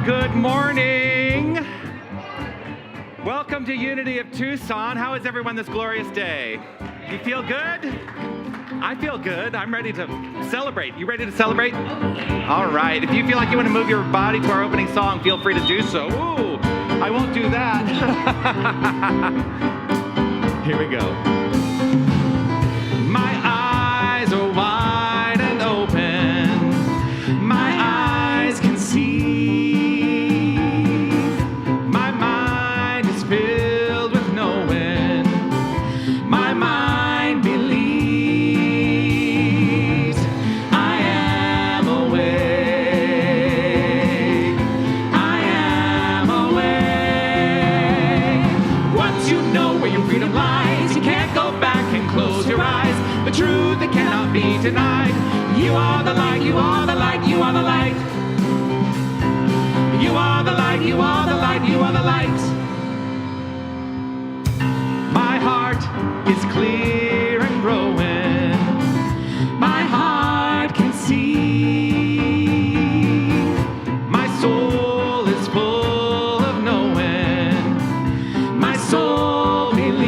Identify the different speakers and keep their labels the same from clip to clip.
Speaker 1: Good morning. Welcome to Unity of Tucson. How is everyone this glorious day? You feel good? I feel good. I'm ready to celebrate. You ready to celebrate? All right. If you feel like you want to move your body to our opening song, feel free to do so. Ooh, I won't do that. Here we go. My eyes are wide and open. My eyes can see. My mind is filled with knowing. My mind believes. I am awake. I am awake. Once you know where your freedom lies, you can't go back and close your eyes. The truth that cannot be denied. You are the light, you are the light, you are the light. You are the light, you are the light, you are the light. My heart is clear and growing. My heart can see. My soul is full of knowing. My soul believes.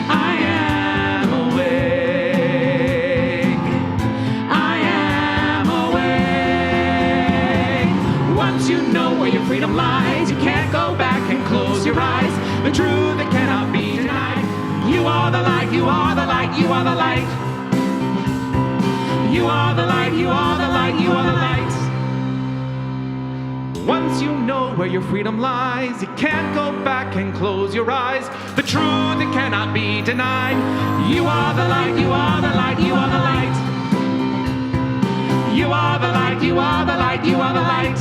Speaker 1: I am awake. I am awake. Once you know where your freedom lies, you can't go back and close your eyes. The truth that cannot be denied. You are the light, you are the light, you are the light. You are the light, you are the light, you are the light. Once you know where your freedom lies, you can't go back and close your eyes. The truth that cannot be denied. You are the light, you are the light, you are the light. You are the light, you are the light, you are the light.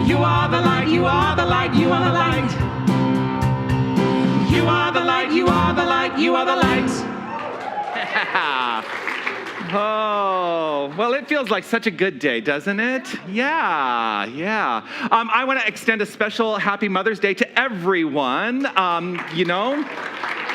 Speaker 1: You are the light, you are the light, you are the light. You are the light, you are the light, you are the light. Oh, well, it feels like such a good day, doesn't it? Yeah. I want to extend a special happy Mother's Day to everyone.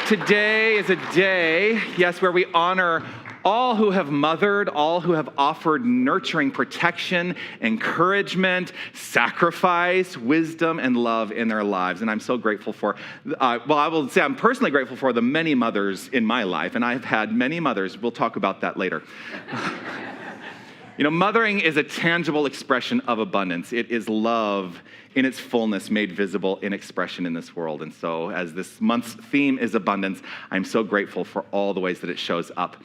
Speaker 1: Today is a day, yes, where we honor all who have mothered, all who have offered nurturing protection, encouragement, sacrifice, wisdom, and love in their lives. And I'm so grateful for, I will say I'm personally grateful for the many mothers in my life, and I've had many mothers. We'll talk about that later. Mothering is a tangible expression of abundance. It is love in its fullness made visible in expression in this world. And so as this month's theme is abundance, I'm so grateful for all the ways that it shows up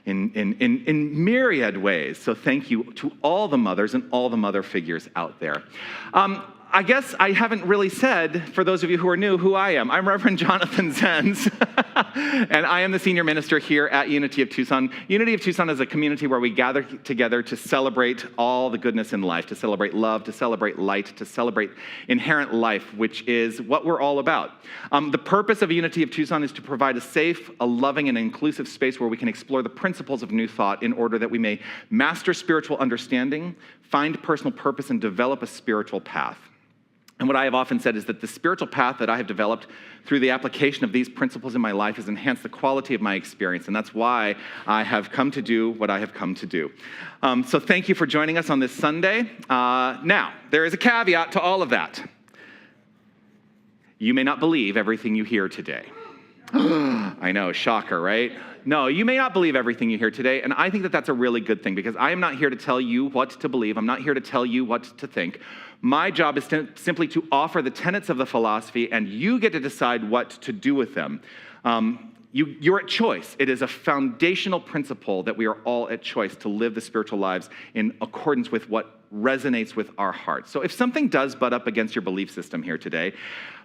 Speaker 1: in myriad ways. So thank you to all the mothers and all the mother figures out there. I guess I haven't really said, for those of you who are new, who I am. I'm Reverend Jonathan Zenz, and I am the senior minister here at Unity of Tucson. Unity of Tucson is a community where we gather together to celebrate all the goodness in life, to celebrate love, to celebrate light, to celebrate inherent life, which is what we're all about. The purpose of Unity of Tucson is to provide a safe, a loving, and inclusive space where we can explore the principles of new thought in order that we may master spiritual understanding, find personal purpose, and develop a spiritual path. And what I have often said is that the spiritual path that I have developed through the application of these principles in my life has enhanced the quality of my experience, and that's why I have come to do what I have come to do. So thank you for joining us on this Sunday. Now, there is a caveat to all of that. You may not believe everything you hear today. I know, shocker, right? No, you may not believe everything you hear today, and I think that that's a really good thing, because I am not here to tell you what to believe. I'm not here to tell you what to think. My job is simply to offer the tenets of the philosophy, and you get to decide what to do with them. You're at choice. It is a foundational principle that we are all at choice to live the spiritual lives in accordance with what resonates with our hearts. So if something does butt up against your belief system here today,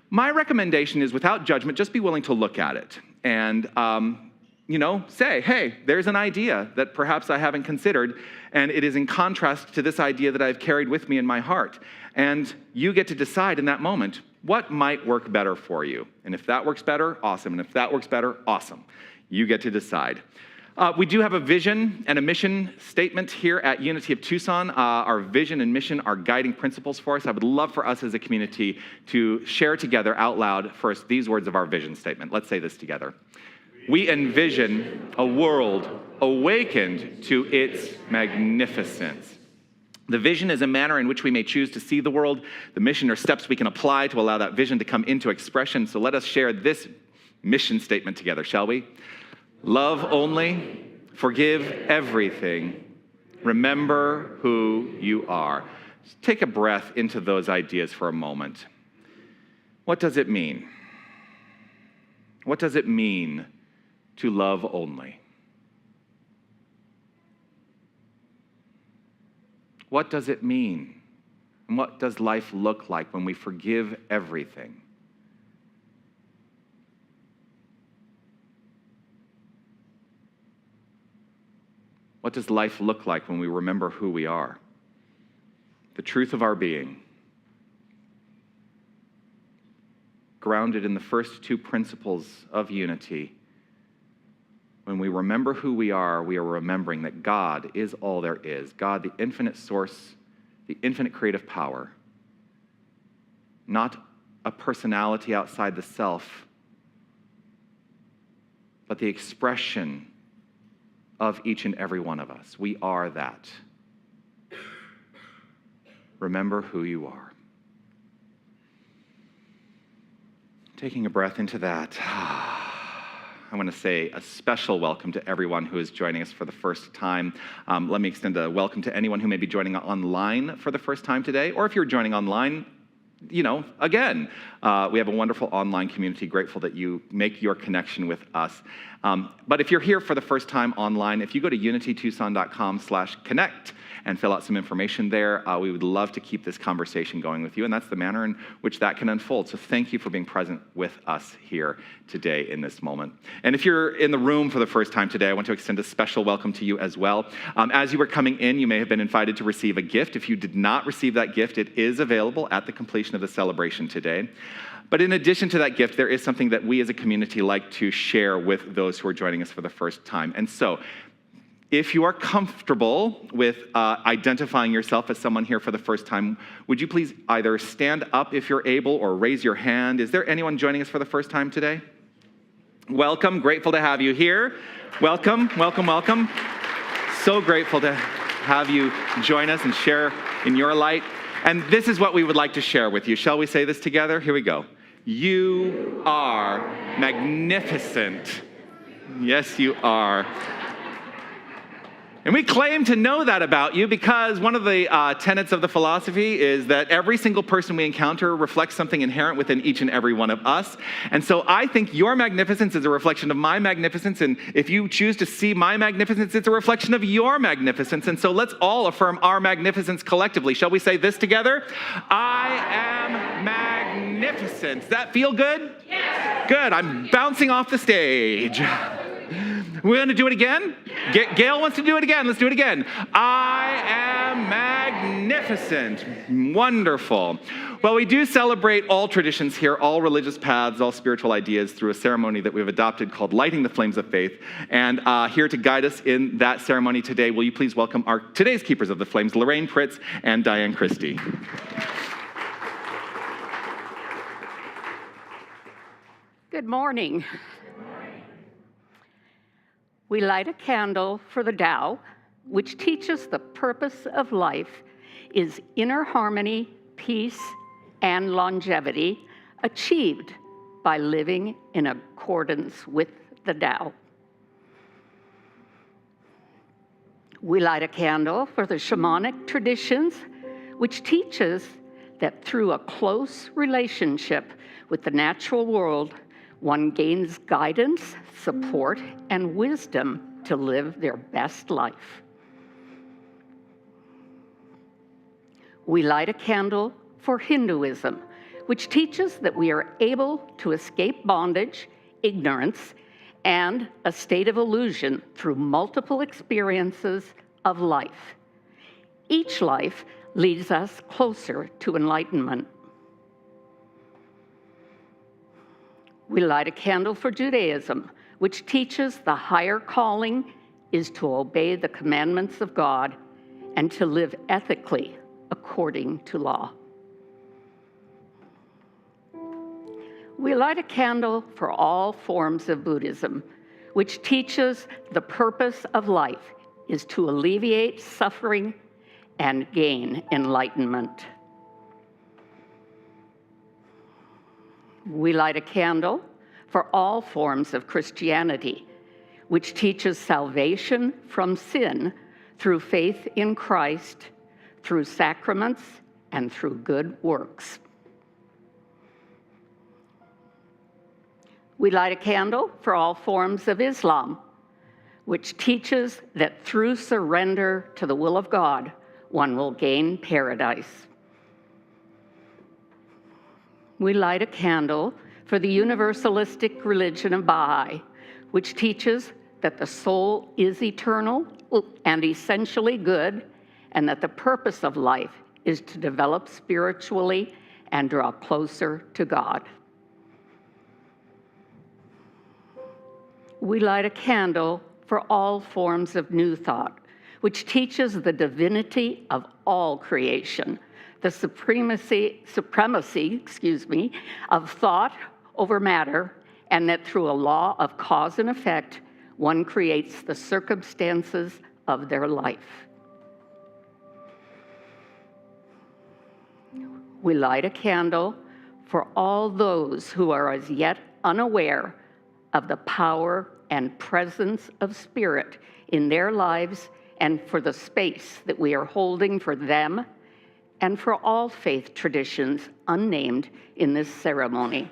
Speaker 1: my recommendation is, without judgment, just be willing to look at it and say, hey, there's an idea that perhaps I haven't considered, and it is in contrast to this idea that I've carried with me in my heart. And you get to decide in that moment what might work better for you. And if that works better, awesome. And if that works better, awesome. You get to decide. We do have a vision and a mission statement here at Unity of Tucson. Our vision and mission are guiding principles for us. I would love for us as a community to share together out loud first these words of our vision statement. Let's say this together. We envision a world awakened to its magnificence. The vision is a manner in which we may choose to see the world. The mission are steps we can apply to allow that vision to come into expression. So let us share this mission statement together, shall we? Love only, forgive everything, remember who you are. Just take a breath into those ideas for a moment. What does it mean? What does it mean to love only? What does it mean? And what does life look like when we forgive everything? What does life look like when we remember who we are? The truth of our being, grounded in the first two principles of unity. When we remember who we are remembering that God is all there is. God, the infinite source, the infinite creative power. Not a personality outside the self, but the expression of each and every one of us. We are that. Remember who you are. Taking a breath into that, I want to say a special welcome to everyone who is joining us for the first time. Let me extend a welcome to anyone who may be joining online for the first time today, or if you're joining online, again, we have a wonderful online community, grateful that you make your connection with us. But if you're here for the first time online, if you go to unitytucson.com/connect and fill out some information there, we would love to keep this conversation going with you, and that's the manner in which that can unfold. So thank you for being present with us here today in this moment. And if you're in the room for the first time today, I want to extend a special welcome to you as well. As you were coming in, you may have been invited to receive a gift. If you did not receive that gift, it is available at the completion of the celebration today. But in addition to that gift, there is something that we as a community like to share with those who are joining us for the first time. And so, if you are comfortable with identifying yourself as someone here for the first time, would you please either stand up if you're able or raise your hand? Is there anyone joining us for the first time today? Welcome, grateful to have you here. Welcome, welcome, welcome. So grateful to have you join us and share in your light. And this is what we would like to share with you. Shall we say this together? Here we go. You are magnificent. Yes, you are. And we claim to know that about you because one of the tenets of the philosophy is that every single person we encounter reflects something inherent within each and every one of us. And so I think your magnificence is a reflection of my magnificence. And if you choose to see my magnificence, it's a reflection of your magnificence. And so let's all affirm our magnificence collectively. Shall we say this together? I am magnificent. Does that feel good? Yes. Good. I'm bouncing off the stage. We're going to do it again? Gail wants to do it again. Let's do it again. I am magnificent. Wonderful. Well, we do celebrate all traditions here, all religious paths, all spiritual ideas through a ceremony that we've adopted called Lighting the Flames of Faith. And here to guide us in that ceremony today, will you please welcome our today's Keepers of the Flames, Lorraine Pritz and Diane Christie.
Speaker 2: Good morning. We light a candle for the Tao, which teaches the purpose of life is inner harmony, peace, and longevity achieved by living in accordance with the Tao. We light a candle for the shamanic traditions, which teaches that through a close relationship with the natural world, one gains guidance, support, and wisdom to live their best life. We light a candle for Hinduism, which teaches that we are able to escape bondage, ignorance, and a state of illusion through multiple experiences of life. Each life leads us closer to enlightenment. We light a candle for Judaism, which teaches the higher calling is to obey the commandments of God and to live ethically according to law. We light a candle for all forms of Buddhism, which teaches the purpose of life is to alleviate suffering and gain enlightenment. We light a candle for all forms of Christianity, which teaches salvation from sin through faith in Christ, through sacraments, and through good works. We light a candle for all forms of Islam, which teaches that through surrender to the will of God, one will gain paradise. We light a candle for the universalistic religion of Baha'i, which teaches that the soul is eternal and essentially good, and that the purpose of life is to develop spiritually and draw closer to God. We light a candle for all forms of New Thought, which teaches the divinity of all creation, the supremacy of thought over matter, and that through a law of cause and effect, one creates the circumstances of their life. We light a candle for all those who are as yet unaware of the power and presence of Spirit in their lives, and for the space that we are holding for them and for all faith traditions unnamed in this ceremony.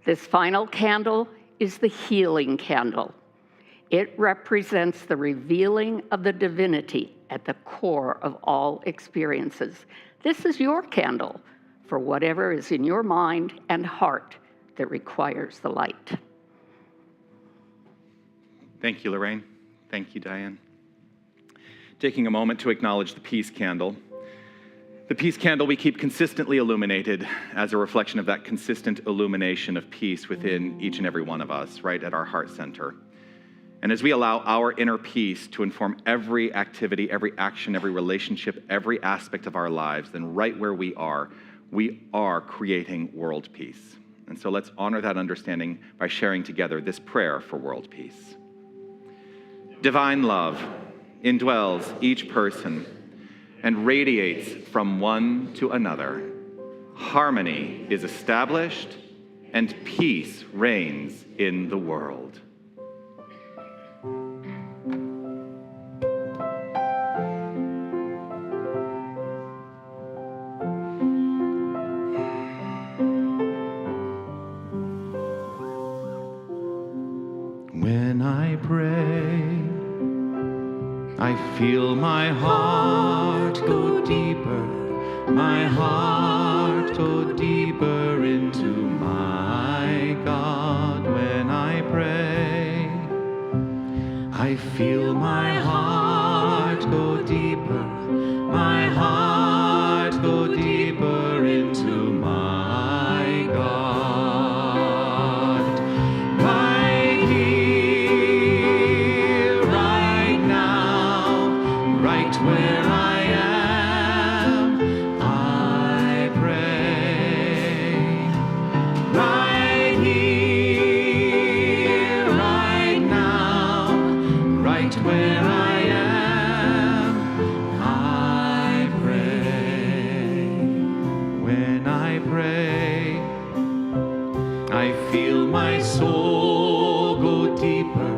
Speaker 2: This final candle is the healing candle. It represents the revealing of the divinity at the core of all experiences. This is your candle for whatever is in your mind and heart that requires the light.
Speaker 1: Thank you, Lorraine. Thank you, Diane. Taking a moment to acknowledge the peace candle. The peace candle we keep consistently illuminated as a reflection of that consistent illumination of peace within each and every one of us, right at our heart center. And as we allow our inner peace to inform every activity, every action, every relationship, every aspect of our lives, then right where we are creating world peace. And so let's honor that understanding by sharing together this prayer for world peace. Divine love indwells each person and radiates from one to another. Harmony is established and peace reigns in the world.
Speaker 3: When I pray, I feel my heart go deeper, my heart go deeper into my God. When I pray, I feel my heart go deeper, my heart go deeper into my God. Right here, right now, right where I am, I pray. Right here, right now, right where I am, I pray. When I pray, I feel my soul go deeper,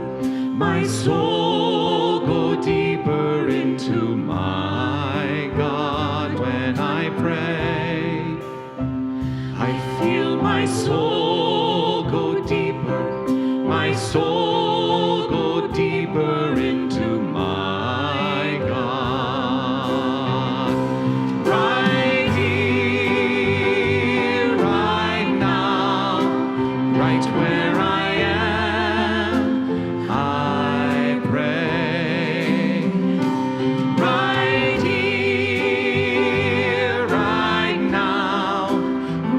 Speaker 3: my soul go deeper into my God. When I pray, I feel my soul go deeper, my soul go deeper into my God. Right here, right now, right where I am, I pray. Right here, right now,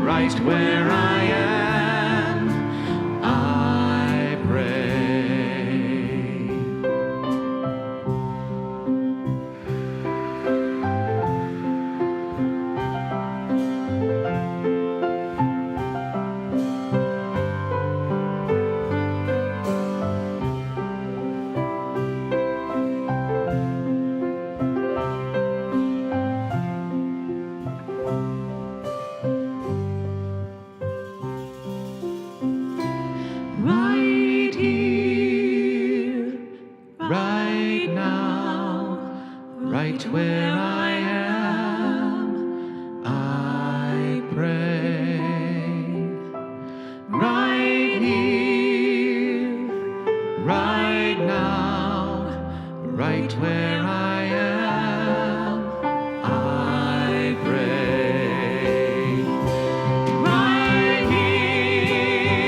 Speaker 3: right where I am, I pray. where I am, I pray. Right here, right now, right where I am, I pray. Right here,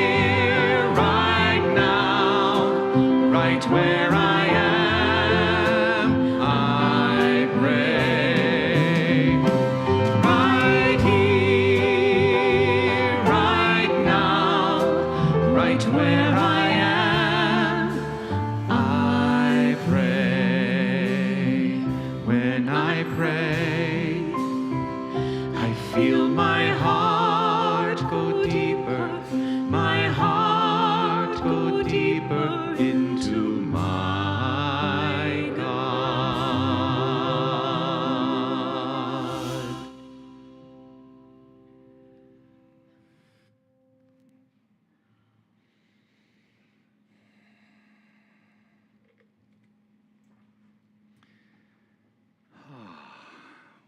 Speaker 3: right now, right where I am, I pray. Right here, right now, right where I am, I pray. When I pray, I feel my heart go deeper, my heart go deeper into my God.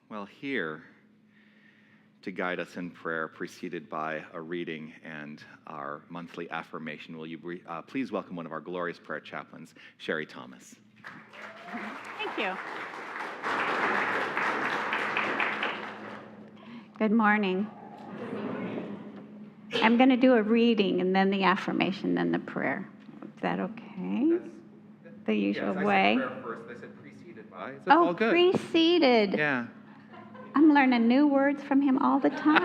Speaker 1: Well, here to guide us in prayer, preceded by a reading and our monthly affirmation, will you please welcome one of our glorious prayer chaplains, Sherry Thomas.
Speaker 4: Thank you. Good morning. I'm going to do a reading and then the affirmation, then the prayer. Is that okay? The usual way.
Speaker 1: Prayer first. I said preceded by. It's
Speaker 4: Oh,
Speaker 1: all good.
Speaker 4: preceded.
Speaker 1: Yeah.
Speaker 4: I'm learning new words from him all the time.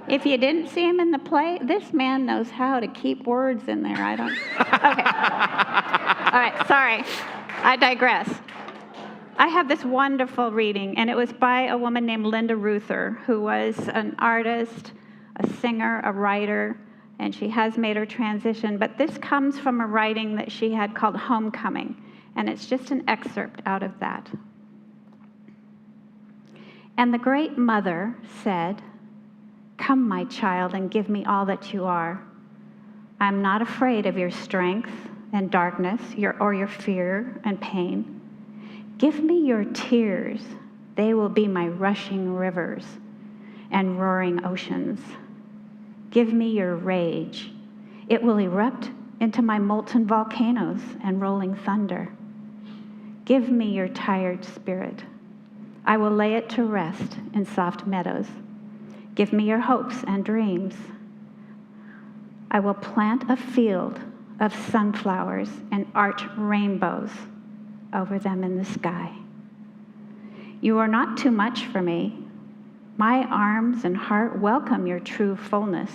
Speaker 4: If you didn't see him in the play, this man knows how to keep words in there. I don't. Okay. All right, sorry. I digress. I have this wonderful reading, and it was by a woman named Linda Reuther, who was an artist, a singer, a writer, and she has made her transition. But this comes from a writing that she had called Homecoming, and it's just an excerpt out of that. And the great mother said, "Come, my child, and give me all that you are. I am not afraid of your strength and darkness, or your fear and pain. Give me your tears. They will be my rushing rivers and roaring oceans. Give me your rage. It will erupt into my molten volcanoes and rolling thunder. Give me your tired spirit. I will lay it to rest in soft meadows. Give me your hopes and dreams. I will plant a field of sunflowers and arch rainbows over them in the sky. You are not too much for me. My arms and heart welcome your true fullness.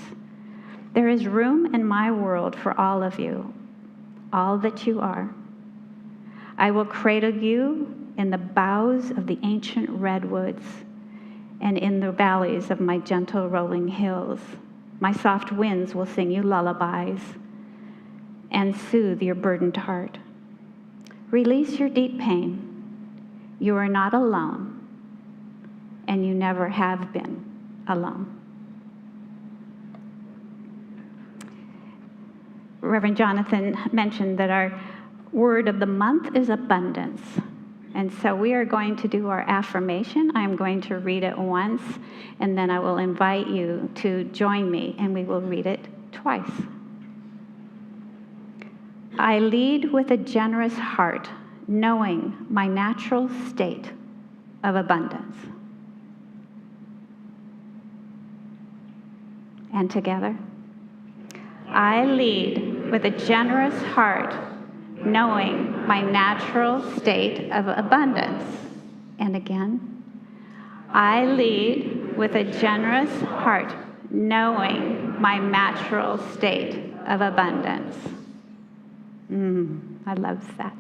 Speaker 4: There is room in my world for all of you, all that you are. I will cradle you in the boughs of the ancient redwoods and in the valleys of my gentle rolling hills. My soft winds will sing you lullabies and soothe your burdened heart. Release your deep pain. You are not alone, and you never have been alone." Reverend Jonathan mentioned that our word of the month is abundance. And so we are going to do our affirmation. I'm going to read it once, and then I will invite you to join me, and we will read it twice. I lead with a generous heart, knowing my natural state of abundance. And together. I lead with a generous heart, knowing my natural state of abundance. And again. I lead with a generous heart, knowing my natural state of abundance. I love that.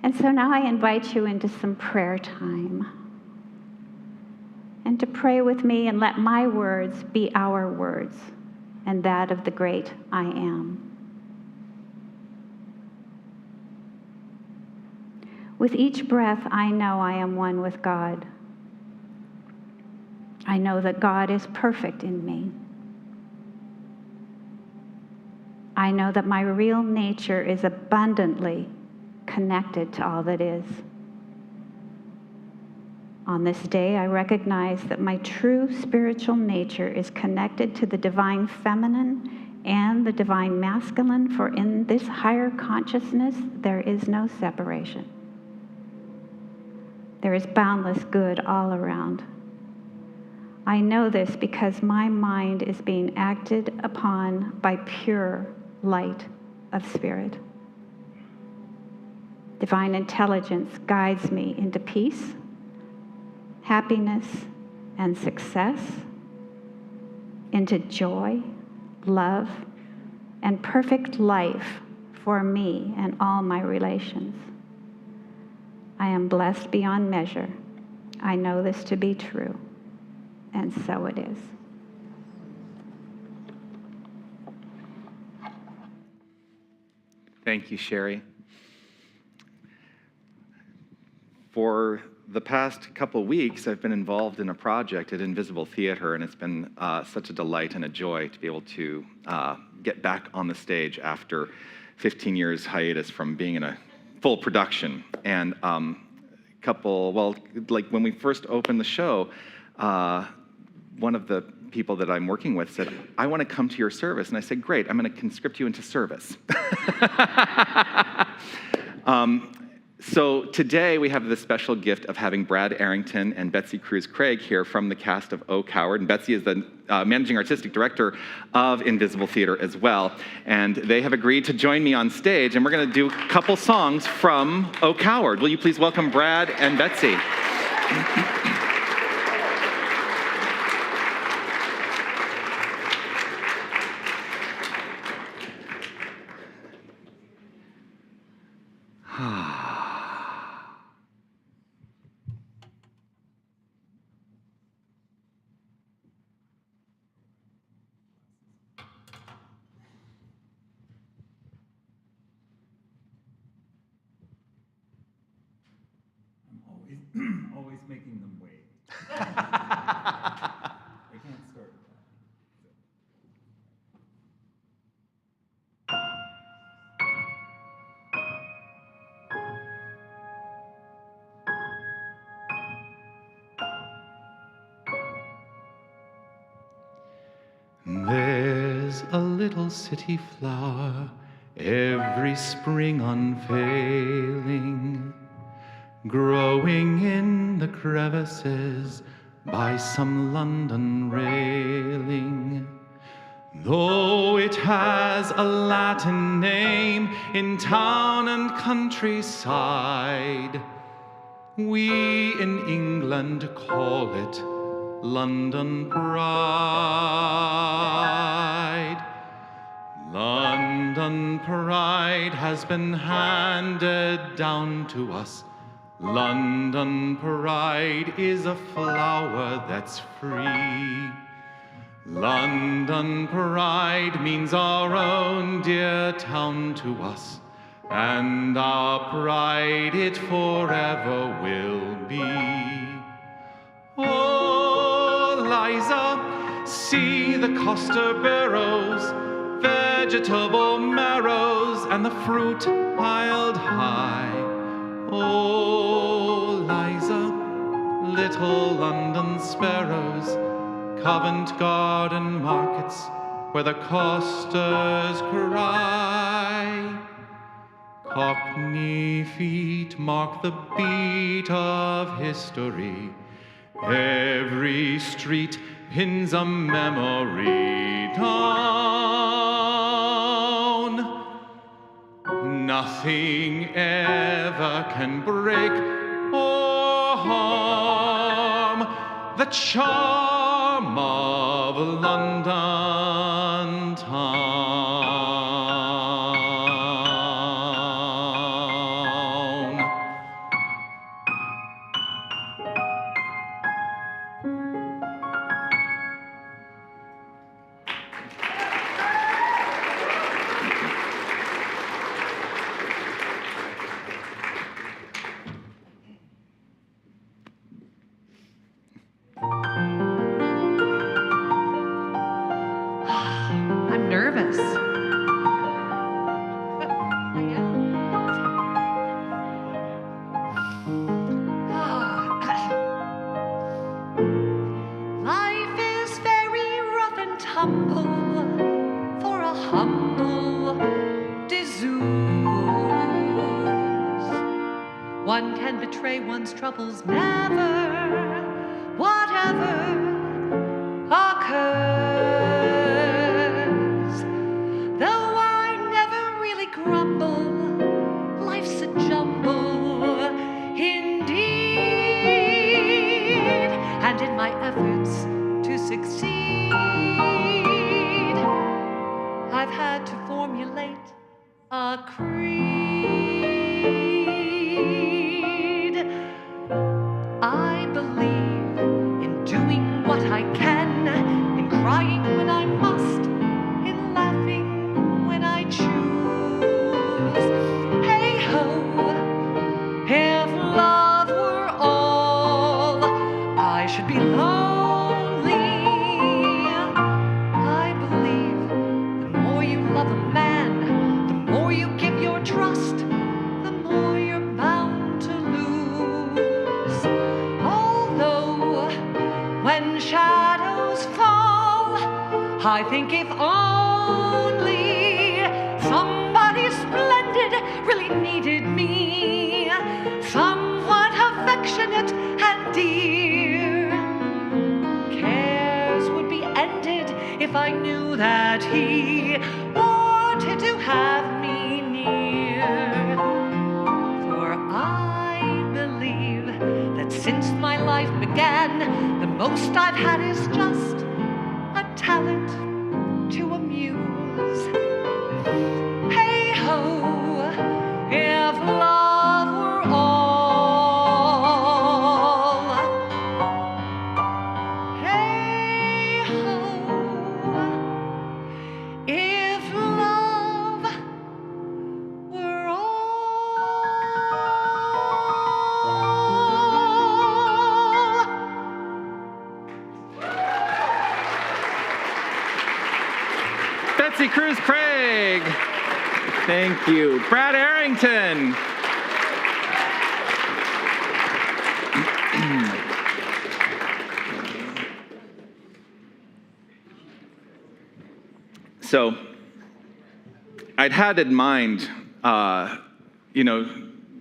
Speaker 4: And so now I invite you into some prayer time. And to pray with me and let my words be our words and that of the great I am. With each breath, I know I am one with God. I know that God is perfect in me. I know that my real nature is abundantly connected to all that is. On this day, I recognize that my true spiritual nature is connected to the divine feminine and the divine masculine, for in this higher consciousness, there is no separation. There is boundless good all around. I know this because my mind is being acted upon by pure light of spirit. Divine intelligence guides me into peace, happiness, and success, into joy, love, and perfect life for me and all my relations. I am blessed beyond measure. I know this to be true, and so it is.
Speaker 1: Thank you, Sherry. For the past couple weeks, I've been involved in a project at Invisible Theater, and it's been such a delight and a joy to be able to get back on the stage after 15 years hiatus from being in a full production. And like when we first opened the show, one of the people that I'm working with said, I want to come to your service. And I said, great, I'm going to conscript you into service. So today we have the special gift of having Brad Arrington and Betsy Cruz Craig here from the cast of O Coward. And Betsy is the managing artistic director of Invisible Theater as well. And they have agreed to join me on stage, and we're going to do a couple songs from O Coward. Will you please welcome Brad and Betsy?
Speaker 3: Always making them wait. I can't start with that. There's a little city flower, every spring unfailing, growing in the crevices by some London railing. Though it has a Latin name in town and countryside, we in England call it London Pride. London Pride has been handed down to us. London Pride is a flower that's free. London Pride means our own dear town to us, and our pride it forever will be. Oh, Liza, see the coster barrows, vegetable marrows, and the fruit piled high. Oh, Liza, little London sparrows, Covent Garden markets where the costers cry. Cockney feet mark the beat of history. Every street pins a memory down. Nothing ever can break or harm the charm of London town.
Speaker 5: humble disuse. One can betray one's troubles never, whatever occurs. Though I never really grumble, life's a jumble indeed. And in my efforts to succeed, I've had to formulate a creed. I believe in doing what I can, in crying when I must, in laughing when I choose. Hey ho, if love were all, I should be lonely. I believe the more you love a man, the more you give your trust, the more you're bound to lose. Although when shadows fall, I think if only somebody splendid really needed me, somewhat affectionate and dear, cares would be ended if I knew that he wanted to have me near. For I believe that since my life began, the most I've had is just a talent to amuse. Hey ho, if love were all. Hey ho, if love were all.
Speaker 1: Betsy Cruz Craig. Thank you. Brad Arrington. So, I'd had in mind,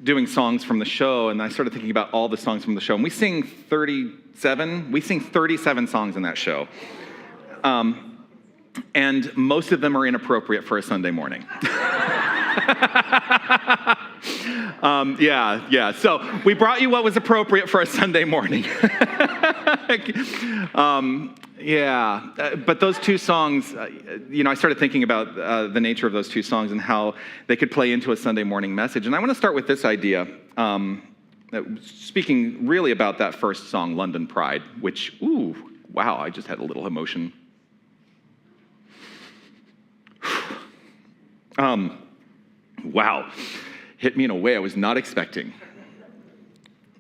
Speaker 1: doing songs from the show, and I started thinking about all the songs from the show. And we sing 37 songs in that show. And most of them are inappropriate for a Sunday morning. So we brought you what was appropriate for a Sunday morning. But those two songs, I started thinking about the nature of those two songs and how they could play into a Sunday morning message. And I want to start with this idea, speaking really about that first song, London Pride, which, I just had a little emotion. Hit me in a way I was not expecting.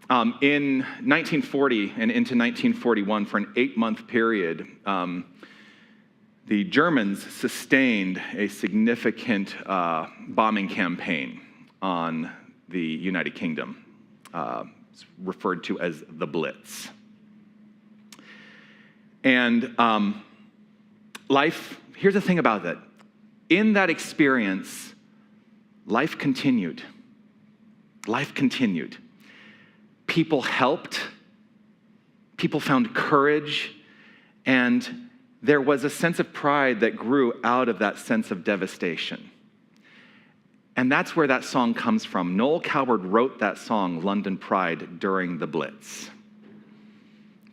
Speaker 1: In 1940 and into 1941, for an 8-month period, the Germans sustained a significant bombing campaign on the United Kingdom. It's referred to as the Blitz. And here's the thing about that. In that experience, life continued. Life continued. People helped. People found courage. And there was a sense of pride that grew out of that sense of devastation. And that's where that song comes from. Noel Coward wrote that song, London Pride, during the Blitz,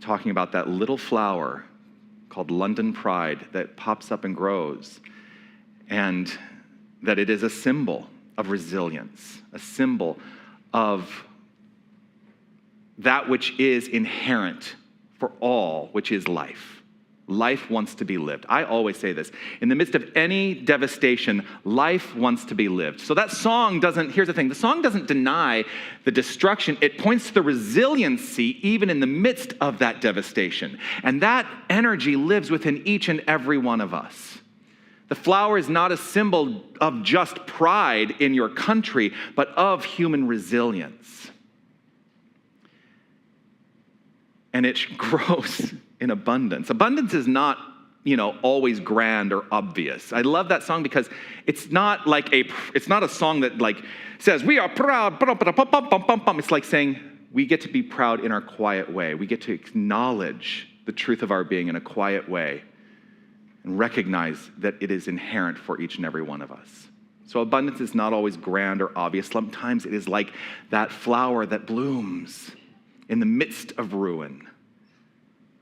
Speaker 1: talking about that little flower called London Pride that pops up and grows, and that it is a symbol of resilience, a symbol of that which is inherent for all, which is life. Life wants to be lived. I always say this. In the midst of any devastation, life wants to be lived. So that song here's the thing, the song doesn't deny the destruction. It points to the resiliency even in the midst of that devastation. And that energy lives within each and every one of us. The flower is not a symbol of just pride in your country, but of human resilience. And it grows in abundance. Abundance is not always grand or obvious. I love that song because it's not a song that like says, we are proud, it's like saying, we get to be proud in our quiet way. We get to acknowledge the truth of our being in a quiet way and recognize that it is inherent for each and every one of us. So abundance is not always grand or obvious. Sometimes it is like that flower that blooms in the midst of ruin.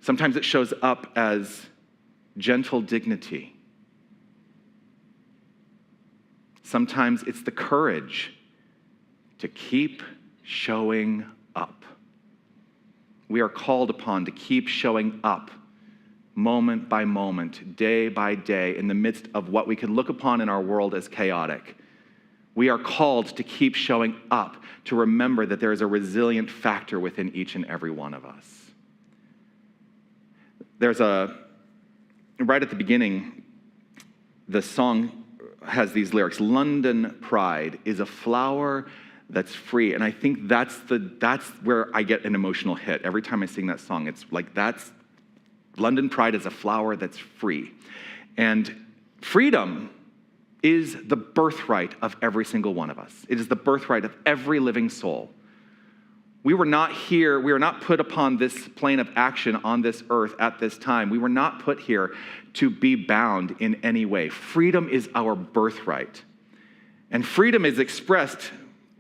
Speaker 1: Sometimes it shows up as gentle dignity. Sometimes it's the courage to keep showing up. We are called upon to keep showing up moment by moment, day by day, in the midst of what we can look upon in our world as chaotic. We are called to keep showing up, to remember that there is a resilient factor within each and every one of us. Right at the beginning, the song has these lyrics, London pride is a flower that's free. And I think that's where I get an emotional hit. Every time I sing that song, it's like London pride is a flower that's free. And freedom is the birthright of every single one of us. It is the birthright of every living soul. We were not put upon this plane of action on this earth at this time. We were not put here to be bound in any way. Freedom is our birthright. And freedom is expressed,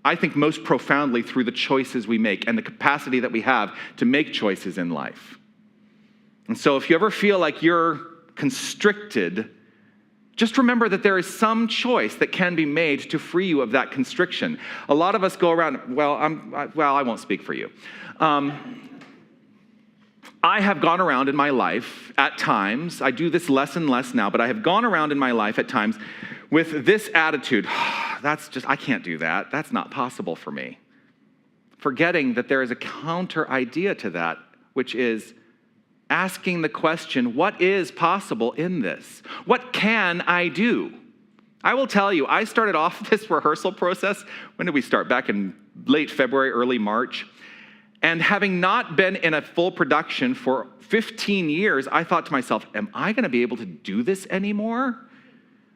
Speaker 1: I think, most profoundly through the choices we make and the capacity that we have to make choices in life. And so if you ever feel like you're constricted, just remember that there is some choice that can be made to free you of that constriction. A lot of us go around, I won't speak for you. I have gone around in my life at times, I do this less and less now, but I have gone around in my life at times with this attitude, I can't do that. That's not possible for me. Forgetting that there is a counter idea to that, which is asking the question, what is possible in this? What can I do? I will tell you, I started off this rehearsal process, when did we start? Back in late February, early March. And having not been in a full production for 15 years, I thought to myself, am I going to be able to do this anymore?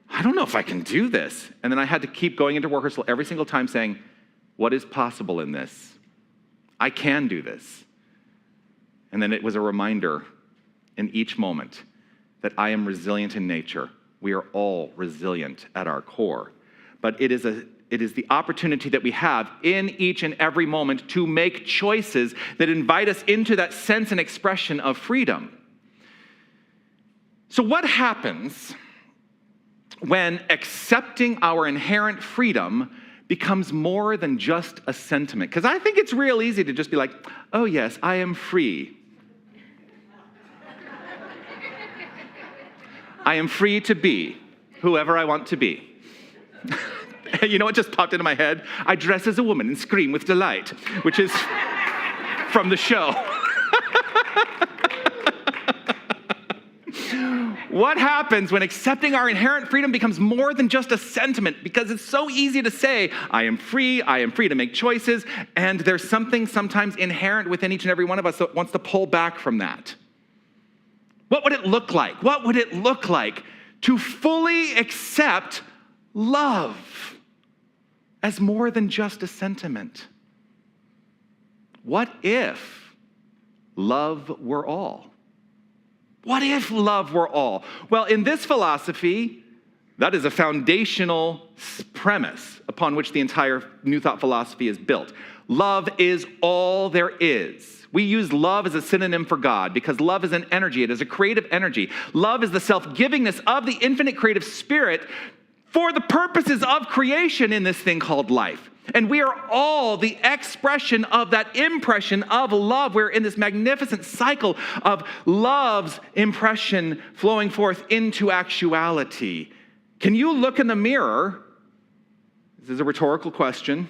Speaker 1: I don't know if I can do this. And then I had to keep going into rehearsal every single time saying, what is possible in this? I can do this. And then it was a reminder in each moment that I am resilient in nature. We are all resilient at our core. But it is the opportunity that we have in each and every moment to make choices that invite us into that sense and expression of freedom. So what happens when accepting our inherent freedom becomes more than just a sentiment? Because I think it's real easy to just be like, oh yes, I am free. I am free to be whoever I want to be. You know what just popped into my head? I dress as a woman and scream with delight, which is from the show. What happens when accepting our inherent freedom becomes more than just a sentiment? Because it's so easy to say, I am free to make choices, and there's something sometimes inherent within each and every one of us that wants to pull back from that. What would it look like? What would it look like to fully accept love as more than just a sentiment? What if love were all? What if love were all? Well, in this philosophy, that is a foundational premise upon which the entire New Thought philosophy is built. Love is all there is. We use love as a synonym for God because love is an energy. It is a creative energy. Love is the self-givingness of the infinite creative spirit for the purposes of creation in this thing called life. And we are all the expression of that impression of love. We're in this magnificent cycle of love's impression flowing forth into actuality. Can you look in the mirror? This is a rhetorical question.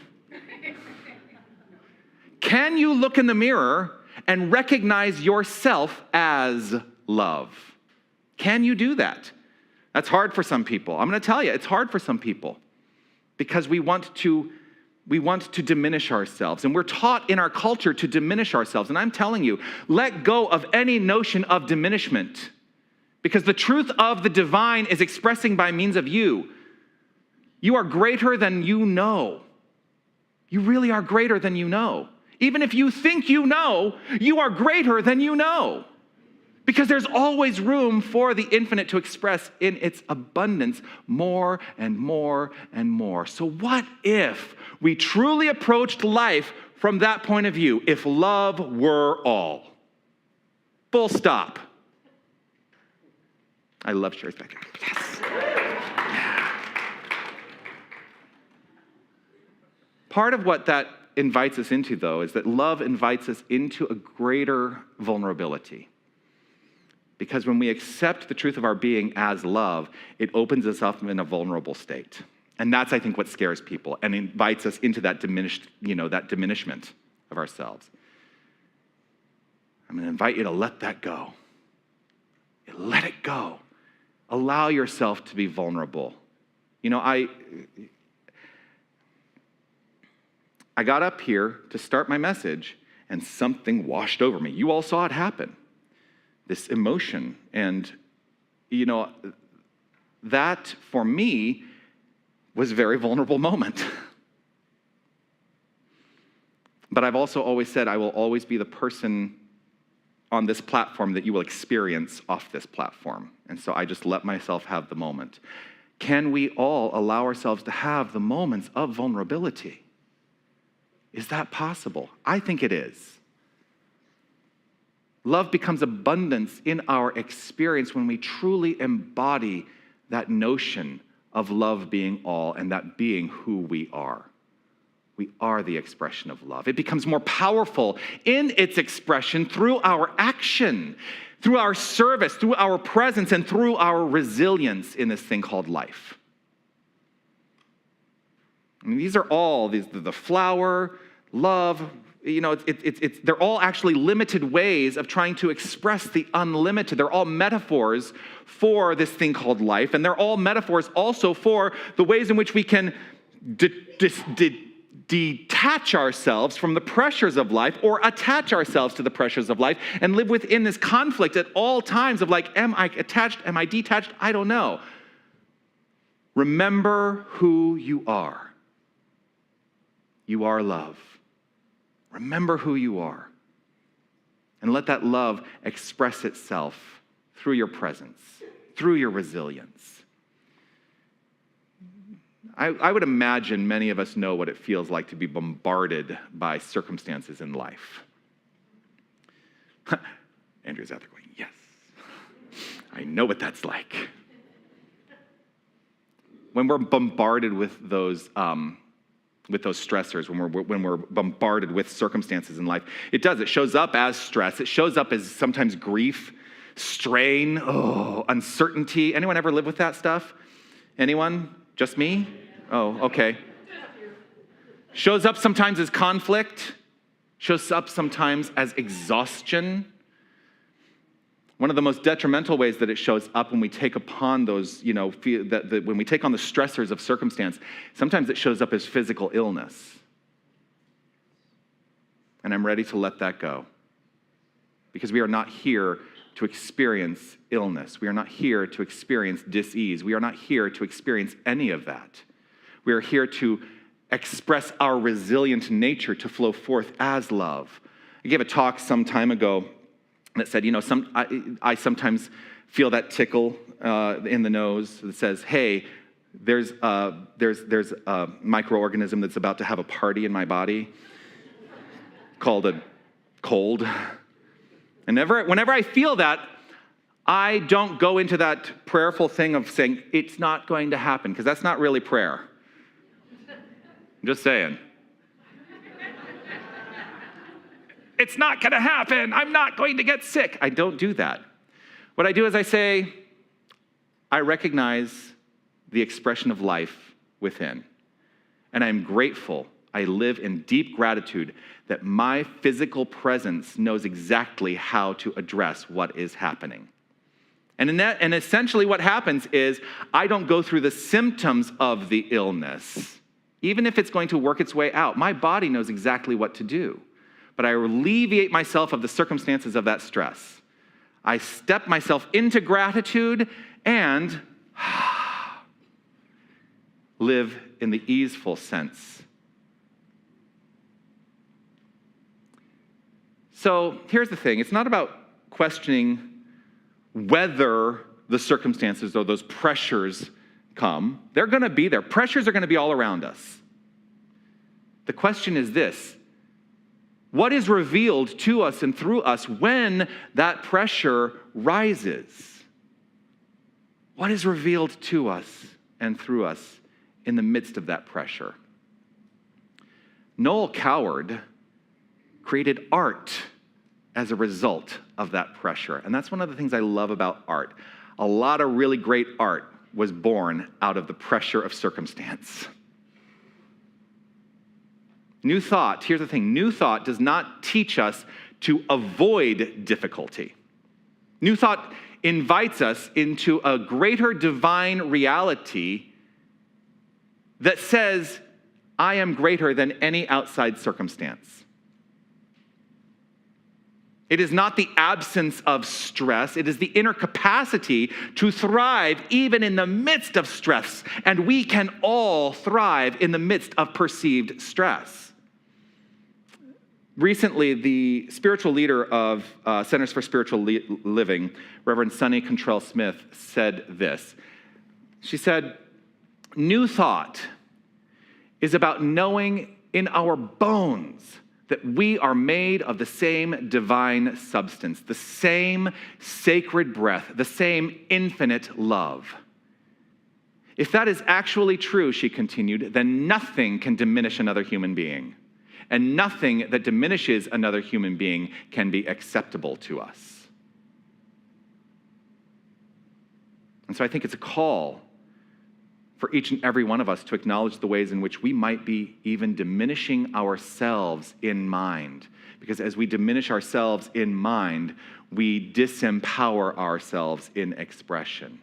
Speaker 1: Can you look in the mirror and recognize yourself as love? Can you do that? That's hard for some people. I'm going to tell you, it's hard for some people because we want to diminish ourselves. And we're taught in our culture to diminish ourselves. And I'm telling you, let go of any notion of diminishment. Because the truth of the divine is expressing by means of you. You are greater than you know. You really are greater than you know. Even if you think you know, you are greater than you know. Because there's always room for the infinite to express in its abundance more and more and more. So what if we truly approached life from that point of view? If love were all. Full stop. I love Sherry's back there. Yes. Yeah. Part of what that invites us into, though, is that love invites us into a greater vulnerability. Because when we accept the truth of our being as love, it opens us up in a vulnerable state. And that's, I think, what scares people and invites us into that that diminishment of ourselves. I'm going to invite you to let that go. Let it go. Allow yourself to be vulnerable. I got up here to start my message, and something washed over me. You all saw it happen. This emotion. And, that, for me, was a very vulnerable moment. But I've also always said I will always be the person on this platform that you will experience off this platform. And so I just let myself have the moment. Can we all allow ourselves to have the moments of vulnerability? Is that possible? I think it is. Love becomes abundance in our experience when we truly embody that notion of love being all and that being who we are. We are the expression of love. It becomes more powerful in its expression through our action, through our service, through our presence, and through our resilience in this thing called life. I mean, these are all, the flower, love, they're all actually limited ways of trying to express the unlimited. They're all metaphors for this thing called life, and they're all metaphors also for the ways in which we can detach ourselves from the pressures of life or attach ourselves to the pressures of life and live within this conflict at all times of am I attached? Am I detached? I don't know. Remember who you are. You are love. Remember who you are. And let that love express itself through your presence, through your resilience. I would imagine many of us know what it feels like to be bombarded by circumstances in life. Andrew's out there going, yes, I know what that's like. When we're bombarded with those stressors, when we're bombarded with circumstances in life, it shows up as stress. It shows up as sometimes grief, strain, uncertainty. Anyone ever live with that stuff? Anyone? Just me? Oh, okay. Shows up sometimes as conflict. Shows up sometimes as exhaustion. One of the most detrimental ways that it shows up when we take upon those, when we take on the stressors of circumstance, sometimes it shows up as physical illness. And I'm ready to let that go. Because we are not here to experience illness. We are not here to experience dis-ease. We are not here to experience any of that. We are here to express our resilient nature to flow forth as love. I gave a talk some time ago that said, I sometimes feel that tickle in the nose that says, hey, there's a microorganism that's about to have a party in my body called a cold. And whenever I feel that, I don't go into that prayerful thing of saying, it's not going to happen, because that's not really prayer. I'm just saying. It's not going to happen. I'm not going to get sick. I don't do that. What I do is I say, I recognize the expression of life within. And I'm grateful. I live in deep gratitude that my physical presence knows exactly how to address what is happening. And essentially what happens is I don't go through the symptoms of the illness. Even if it's going to work its way out, my body knows exactly what to do. But I alleviate myself of the circumstances of that stress. I step myself into gratitude and live in the easeful sense. So here's the thing. It's not about questioning whether the circumstances or those pressures come. They're going to be there. Pressures are going to be all around us. The question is this: what is revealed to us and through us when that pressure rises? What is revealed to us and through us in the midst of that pressure? Noel Coward created art as a result of that pressure. And that's one of the things I love about art. A lot of really great art was born out of the pressure of circumstance. New Thought, here's the thing, New Thought does not teach us to avoid difficulty. New Thought invites us into a greater divine reality that says, I am greater than any outside circumstance. It is not the absence of stress, it is the inner capacity to thrive even in the midst of stress. And we can all thrive in the midst of perceived stress. Recently, the spiritual leader of Centers for Spiritual Living, Reverend Sunny Contrell-Smith, said this. She said, New Thought is about knowing in our bones that we are made of the same divine substance, the same sacred breath, the same infinite love. If that is actually true, she continued, then nothing can diminish another human being. And nothing that diminishes another human being can be acceptable to us. And so I think it's a call for each and every one of us to acknowledge the ways in which we might be even diminishing ourselves in mind. Because as we diminish ourselves in mind, we disempower ourselves in expression.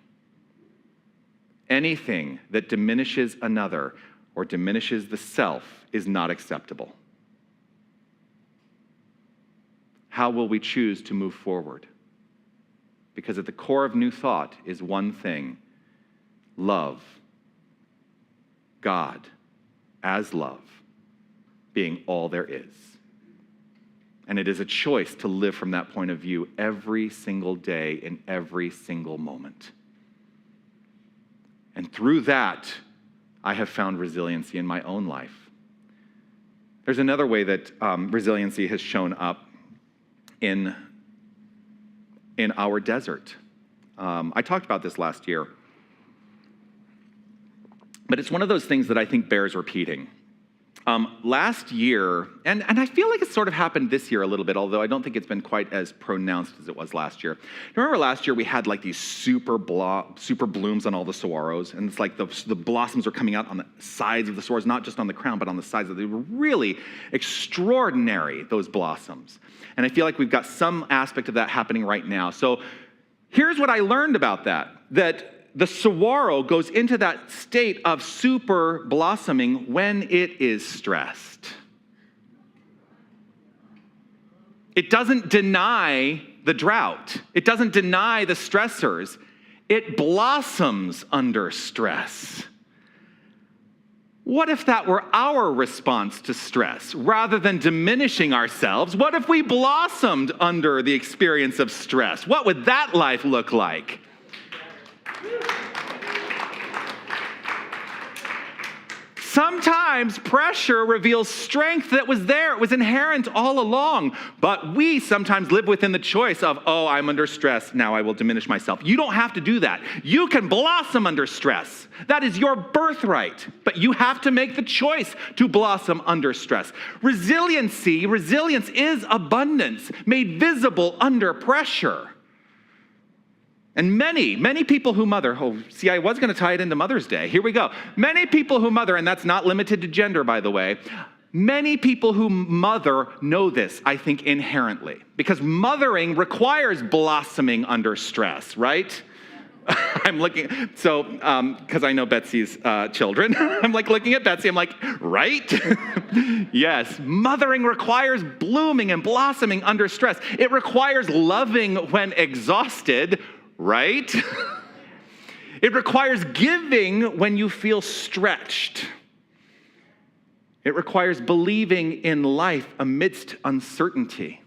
Speaker 1: Anything that diminishes another or diminishes the self is not acceptable. How will we choose to move forward? Because at the core of New Thought is one thing: love. God as love, being all there is. And it is a choice to live from that point of view every single day in every single moment. And through that, I have found resiliency in my own life. There's another way that resiliency has shown up in our desert. I talked about this last year. But it's one of those things that I think bears repeating. Last year, and I feel like it sort of happened this year a little bit, although I don't think it's been quite as pronounced as it was last year. Remember last year we had like these super blooms on all the saguaros, and it's like the blossoms are coming out on the sides of the saguaros, not just on the crown, but on the sides. They were really extraordinary, those blossoms. And I feel like we've got some aspect of that happening right now. So here's what I learned about that the saguaro goes into that state of super blossoming when it is stressed. It doesn't deny the drought. It doesn't deny the stressors. It blossoms under stress. What if that were our response to stress? Rather than diminishing ourselves, what if we blossomed under the experience of stress? What would that life look like? Sometimes pressure reveals strength that was there. It was inherent all along. But we sometimes live within the choice of, oh, I'm under stress, now I will diminish myself. You don't have to do that. You can blossom under stress. That is your birthright. But you have to make the choice to blossom under stress. Resilience is abundance made visible under pressure. And many people who mother, I was going to tie it into Mother's Day. Here we go. Many people who mother, and that's not limited to gender, by the way. Many people who mother know this, I think, inherently. Because mothering requires blossoming under stress, right? I'm looking, so, because I know Betsy's children, I'm like looking at Betsy, I'm like, right? Yes, mothering requires blooming and blossoming under stress. It requires loving when exhausted, right? It requires giving when you feel stretched. It requires believing in life amidst uncertainty.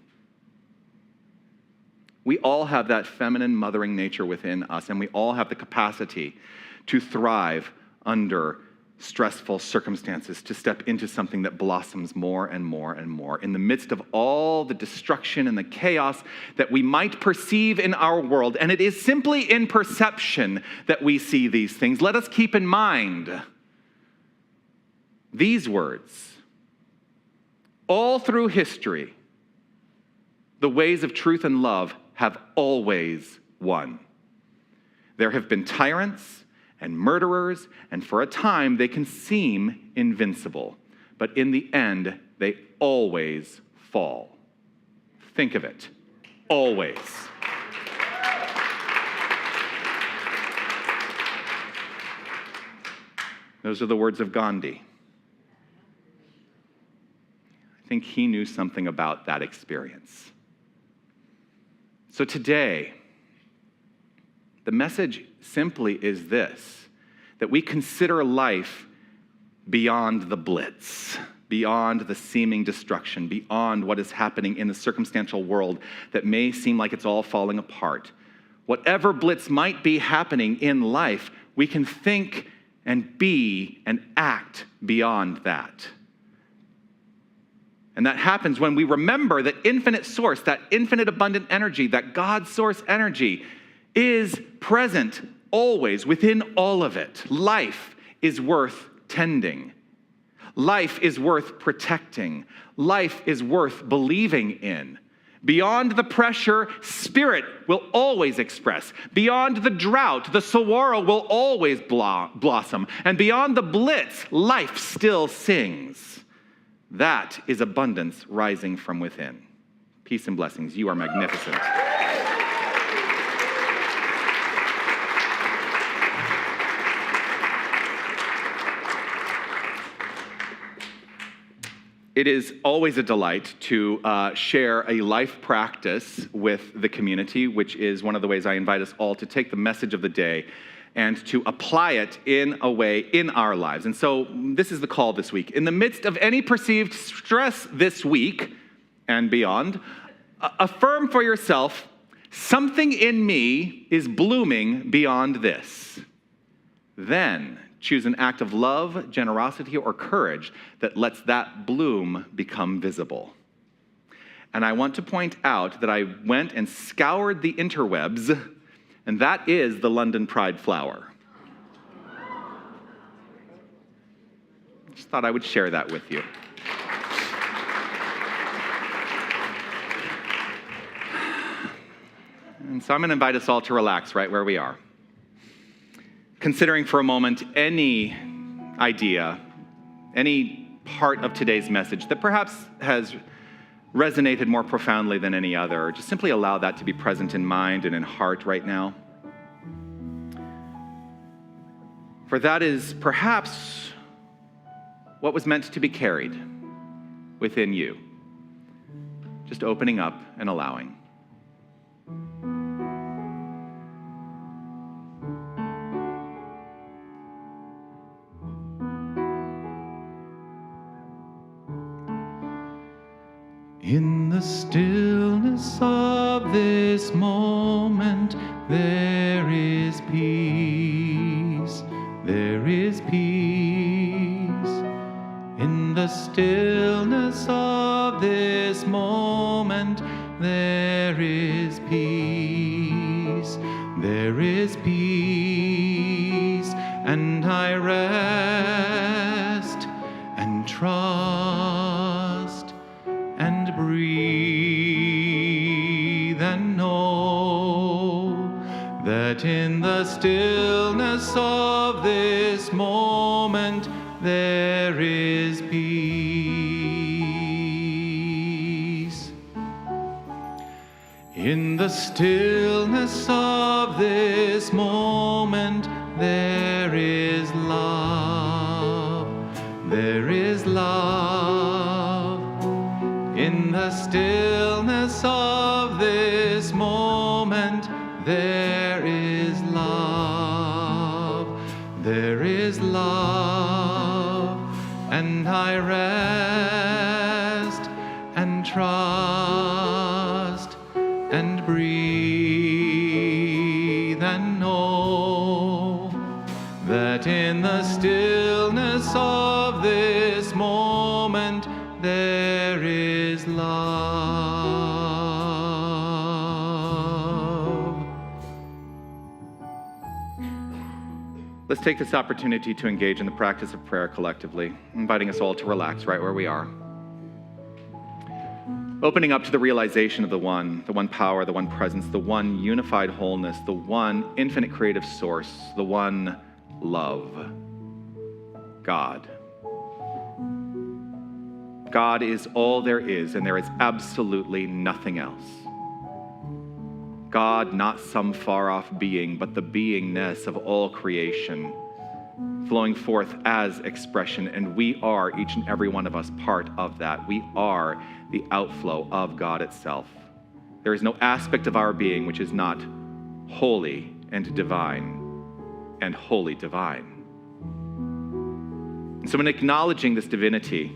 Speaker 1: We all have that feminine mothering nature within us, and we all have the capacity to thrive under stressful circumstances, to step into something that blossoms more and more and more. In the midst of all the destruction and the chaos that we might perceive in our world, and it is simply in perception that we see these things, let us keep in mind these words. All through history, the ways of truth and love have always won. There have been tyrants and murderers, and for a time they can seem invincible, but in the end, they always fall. Think of it, always. Those are the words of Gandhi. I think he knew something about that experience. So today, the message simply is this, that we consider life beyond the blitz, beyond the seeming destruction, beyond what is happening in the circumstantial world that may seem like it's all falling apart. Whatever blitz might be happening in life, we can think and be and act beyond that. And that happens when we remember that infinite source, that infinite abundant energy, that God source energy is present always within all of it. Life is worth tending. Life is worth protecting. Life is worth believing in. Beyond the pressure, spirit will always express. Beyond the drought, the saguaro will always blossom. And beyond the blitz, life still sings. That is abundance rising from within. Peace and blessings. You are magnificent. It is always a delight to share a life practice with the community, which is one of the ways I invite us all to take the message of the day and to apply it in a way in our lives. And so this is the call this week. In the midst of any perceived stress this week and beyond, affirm for yourself, something in me is blooming beyond this. Then choose an act of love, generosity, or courage that lets that bloom become visible. And I want to point out that I went and scoured the interwebs, and that is the London Pride flower. Just thought I would share that with you. And so I'm going to invite us all to relax right where we are. Considering for a moment any idea, any part of today's message that perhaps has resonated more profoundly than any other, just simply allow that to be present in mind and in heart right now. For that is perhaps what was meant to be carried within you. Just opening up and allowing.
Speaker 3: In the stillness of this moment, there is peace, there is peace. In the stillness of this moment, there is peace, there is peace. And I rest and trust and breathe and know that in the stillness of this moment there is peace. In the stillness of this moment moment, there is love. There is love. In the stillness of this moment, there is love. There is love. And I rest and trust and breathe and know that in the stillness of this moment there is love.
Speaker 1: Let's take this opportunity to engage in the practice of prayer collectively, inviting us all to relax right where we are. Opening up to the realization of the one power, the one presence, the one unified wholeness, the one infinite creative source, the one love, God. God is all there is, and there is absolutely nothing else. God, not some far-off being, but the beingness of all creation, flowing forth as expression, and we are, each and every one of us, part of that. We are the outflow of God itself. There is no aspect of our being which is not holy and divine, and wholly divine. And so in acknowledging this divinity,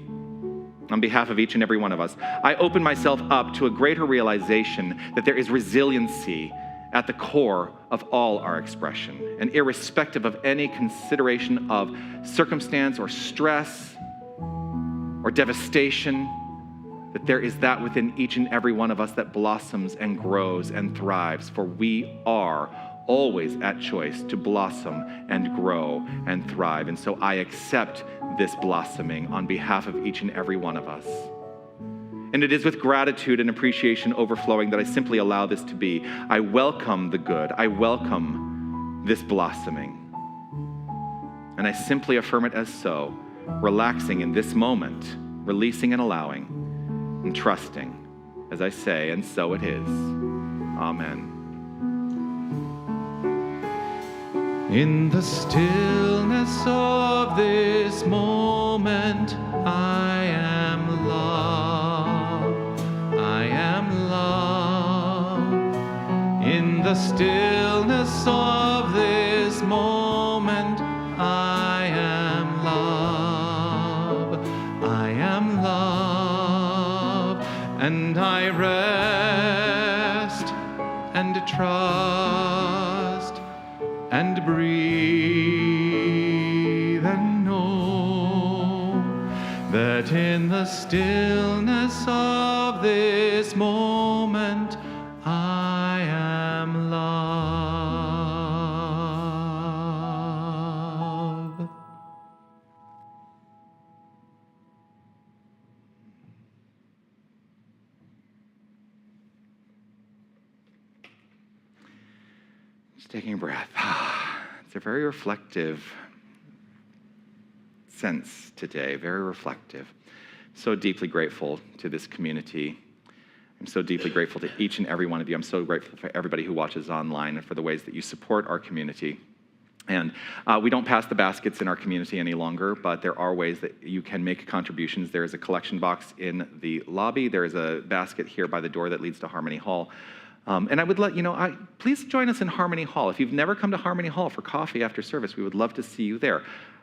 Speaker 1: on behalf of each and every one of us, I open myself up to a greater realization that there is resiliency at the core of all our expression, and irrespective of any consideration of circumstance or stress or devastation, that there is that within each and every one of us that blossoms and grows and thrives, for we are always at choice to blossom and grow and thrive. And so I accept this blossoming on behalf of each and every one of us. And it is with gratitude and appreciation overflowing that I simply allow this to be. I welcome the good. I welcome this blossoming. And I simply affirm it as so, relaxing in this moment, releasing and allowing, and trusting, as I say, and so it is. Amen.
Speaker 3: In the stillness of this moment, I am love. I am love. In the stillness of this moment, I am love. I am love. And I rest and trust and breathe and know that in the stillness of this moment I am love.
Speaker 1: Just taking a breath. It's a very reflective sense today, very reflective. So deeply grateful to this community. I'm so deeply grateful to each and every one of you. I'm so grateful for everybody who watches online and for the ways that you support our community. And we don't pass the baskets in our community any longer, but there are ways that you can make contributions. There is a collection box in the lobby. There is a basket here by the door that leads to Harmony Hall. And I would let you know, please join us in Harmony Hall. If you've never come to Harmony Hall for coffee after service, we would love to see you there.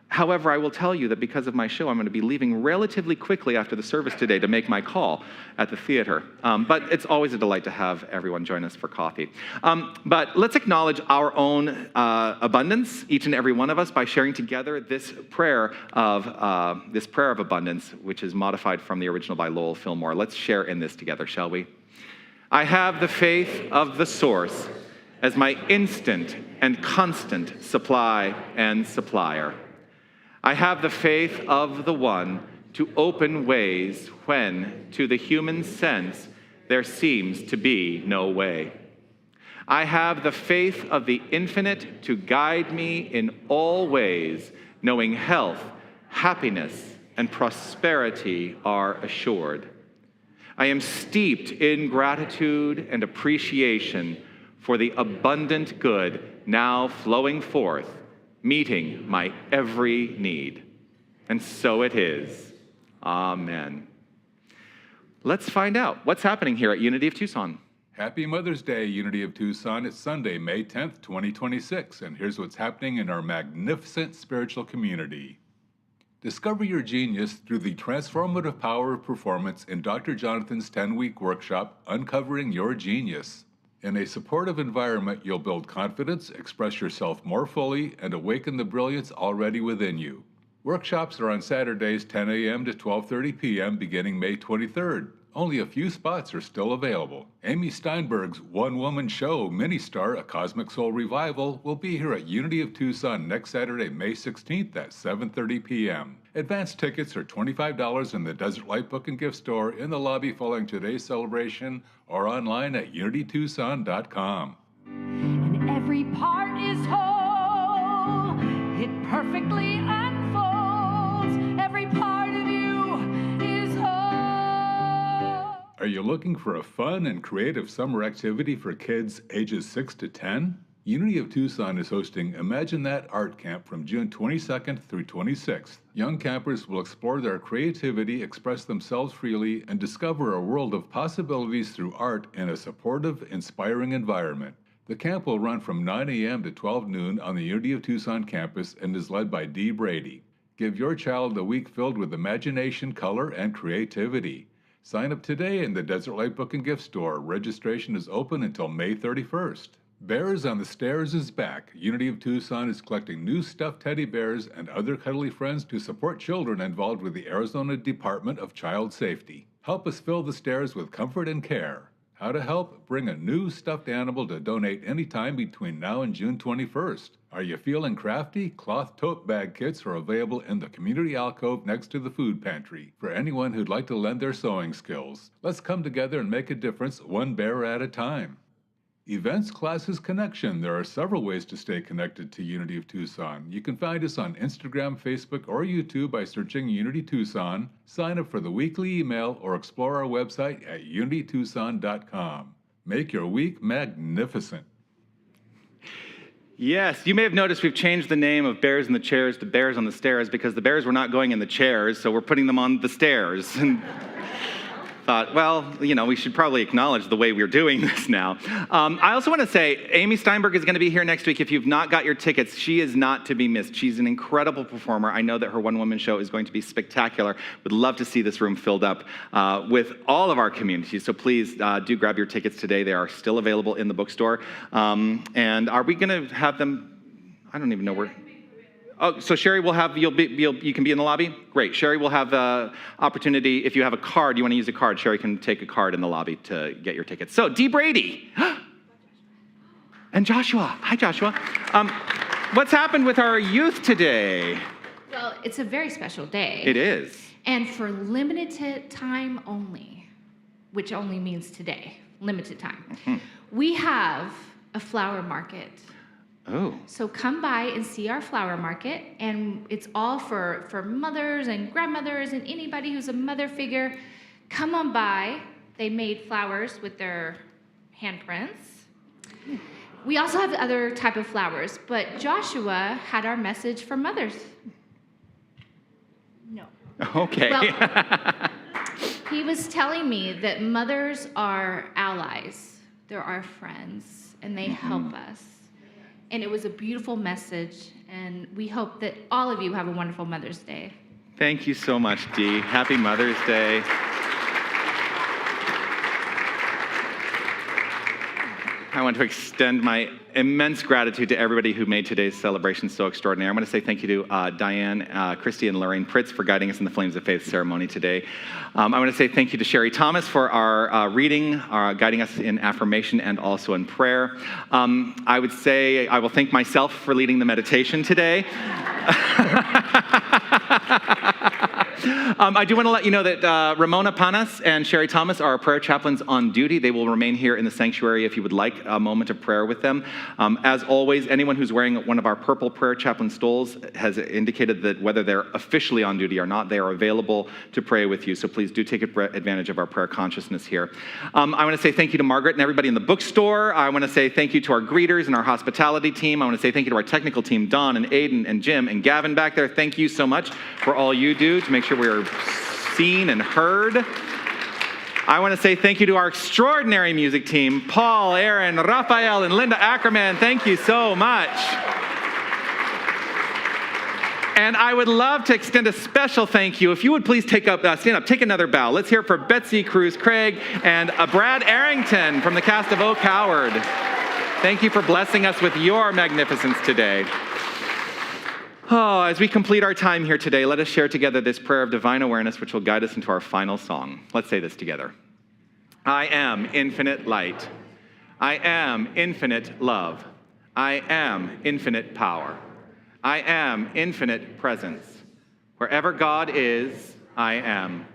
Speaker 1: However, I will tell you that because of my show, I'm going to be leaving relatively quickly after the service today to make my call at the theater. But it's always a delight to have everyone join us for coffee. But let's acknowledge our own abundance, each and every one of us, by sharing together this prayer of abundance, which is modified from the original by Lowell Fillmore. Let's share in this together, shall we? I have the faith of the source as my instant and constant supply and supplier. I have the faith of the one to open ways when, to the human sense, there seems to be no way. I have the faith of the infinite to guide me in all ways, knowing health, happiness, and prosperity are assured. I am steeped in gratitude and appreciation for the abundant good now flowing forth, meeting my every need. And so it is. Amen. Let's find out what's happening here at Unity of Tucson.
Speaker 6: Happy Mother's Day, Unity of Tucson. It's Sunday, May 10th, 2026, and here's what's happening in our magnificent spiritual community. Discover your genius through the transformative power of performance in Dr. Jonathan's 10-week workshop, Uncovering Your Genius. In a supportive environment, you'll build confidence, express yourself more fully, and awaken the brilliance already within you. Workshops are on Saturdays, 10 a.m. to 12:30 p.m. beginning May 23rd. Only a few spots are still available. Amy Steinberg's one-woman show, Ministar, A Cosmic Soul Revival, will be here at Unity of Tucson next Saturday, May 16th at 7:30 p.m. Advance tickets are $25 in the Desert Light Book and Gift Store in the lobby following today's celebration or online at unitytucson.com.
Speaker 7: And every part is whole. It perfectly unfolds. Every part of you is whole.
Speaker 6: Are you looking for a fun and creative summer activity for kids ages 6 to 10? Unity of Tucson is hosting Imagine That Art Camp from June 22nd through 26th. Young campers will explore their creativity, express themselves freely, and discover a world of possibilities through art in a supportive, inspiring environment. The camp will run from 9 a.m. to 12 noon on the Unity of Tucson campus and is led by Dee Brady. Give your child a week filled with imagination, color, and creativity. Sign up today in the Desert Light Book and Gift Store. Registration is open until May 31st. Bears on the Stairs is back. Unity of Tucson is collecting new stuffed teddy bears and other cuddly friends to support children involved with the Arizona Department of Child Safety. Help us fill the stairs with comfort and care. How to help? Bring a new stuffed animal to donate anytime between now and June 21st. Are you feeling crafty? Cloth tote bag kits are available in the community alcove next to the food pantry for anyone who'd like to lend their sewing skills. Let's come together and make a difference one bear at a time. Events, classes, connection. There are several ways to stay connected to Unity of Tucson. You can find us on Instagram, Facebook, or YouTube by searching Unity Tucson. Sign up for the weekly email or explore our website at unitytucson.com. Make your week magnificent.
Speaker 1: Yes, you may have noticed we've changed the name of Bears in the Chairs to Bears on the Stairs because the bears were not going in the chairs, so we're putting them on the stairs. And thought, well, we should probably acknowledge the way we're doing this now. I also want to say, Amy Steinberg is going to be here next week. If you've not got your tickets, she is not to be missed. She's an incredible performer. I know that her one-woman show is going to be spectacular. Would love to see this room filled up with all of our communities. So please do grab your tickets today. They are still available in the bookstore. And are we going to have them? I don't even know where. Oh, so Sherry will have, you can be in the lobby? Great. Sherry will have the opportunity, if you have a card, you want to use a card, Sherry can take a card in the lobby to get your tickets. So, Dee Brady and Joshua. Hi, Joshua. What's happened with our youth today?
Speaker 8: Well, it's a very special day.
Speaker 1: It is.
Speaker 8: And for limited time only, which only means today, limited time, we have a flower market.
Speaker 1: Oh.
Speaker 8: So come by and see our flower market, and it's all for mothers and grandmothers and anybody who's a mother figure. Come on by. They made flowers with their handprints. We also have other type of flowers, but Joshua had our message for mothers. No.
Speaker 1: Okay.
Speaker 8: Well, he was telling me that mothers are allies. They're our friends, and they help us. And it was a beautiful message, and we hope that all of you have a wonderful Mother's Day.
Speaker 1: Thank you so much, Dee. Happy Mother's Day. I want to extend my immense gratitude to everybody who made today's celebration so extraordinary. I want to say thank you to Diane, Christy, and Lorraine Pritz for guiding us in the Flames of Faith ceremony today. I want to say thank you to Sherry Thomas for our reading, guiding us in affirmation and also in prayer. I would say I will thank myself for leading the meditation today. I do want to let you know that Ramona Panas and Sherry Thomas are our prayer chaplains on duty. They will remain here in the sanctuary if you would like a moment of prayer with them. As always, anyone who's wearing one of our purple prayer chaplain stoles has indicated that whether they're officially on duty or not, they are available to pray with you. So please do take advantage of our prayer consciousness here. I want to say thank you to Margaret and everybody in the bookstore. I want to say thank you to our greeters and our hospitality team. I want to say thank you to our technical team, Don and Aiden and Jim and Gavin back there. Thank you so much for all you do to make sure we are seen and heard. I want to say thank you to our extraordinary music team, Paul, Aaron, Raphael, and Linda Ackerman. Thank you so much. And I would love to extend a special thank you. If you would please stand up, take another bow. Let's hear it for Betsy Cruz Craig and Brad Arrington from the cast of Oh Coward. Thank you for blessing us with your magnificence today. Oh, as we complete our time here today, let us share together this prayer of divine awareness, which will guide us into our final song. Let's say this together. I am infinite light. I am infinite love. I am infinite power. I am infinite presence. Wherever God is, I am.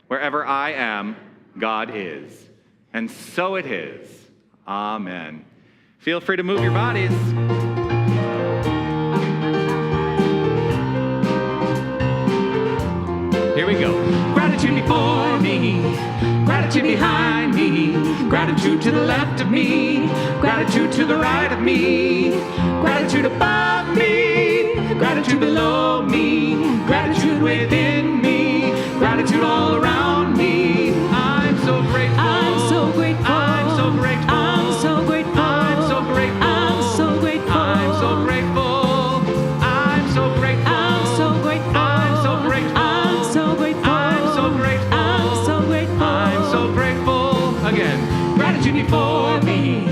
Speaker 1: Wherever I am, God is. And so it is. Amen. Feel free to move your bodies. Here we go. Gratitude before me, gratitude behind me, gratitude to the left of me, gratitude to the right of me, gratitude above me, gratitude below me, gratitude within me, gratitude all around me. I'm so grateful. I'm so grateful. I'm so grateful. I'm so grateful. I'm so grateful. I'm so grateful. I'm so grateful. I'm so grateful. I'm so grateful. I'm so grateful. I'm so grateful. I'm so grateful. I'm so grateful. I'm so grateful. Again. Gratitude before me.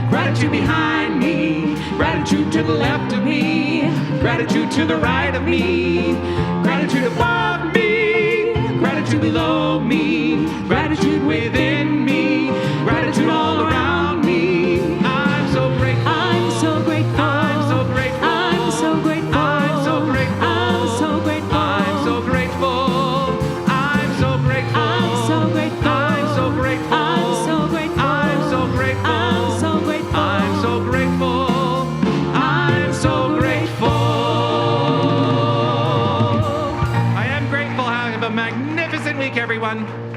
Speaker 1: Gratitude behind me. Gratitude to the left of me. Gratitude to the right of me. Gratitude above me. Gratitude below me. Gratitude within me. Gratitude all around me. I'm so grateful. I'm so grateful. I'm so grateful. I'm so grateful. I'm so grateful. I'm so grateful. I'm so grateful. I'm so grateful. I'm so grateful. I'm so grateful. I'm so grateful. I'm so grateful. I'm so grateful. I'm so grateful. I'm so grateful. I am grateful. Have a magnificent week, everyone.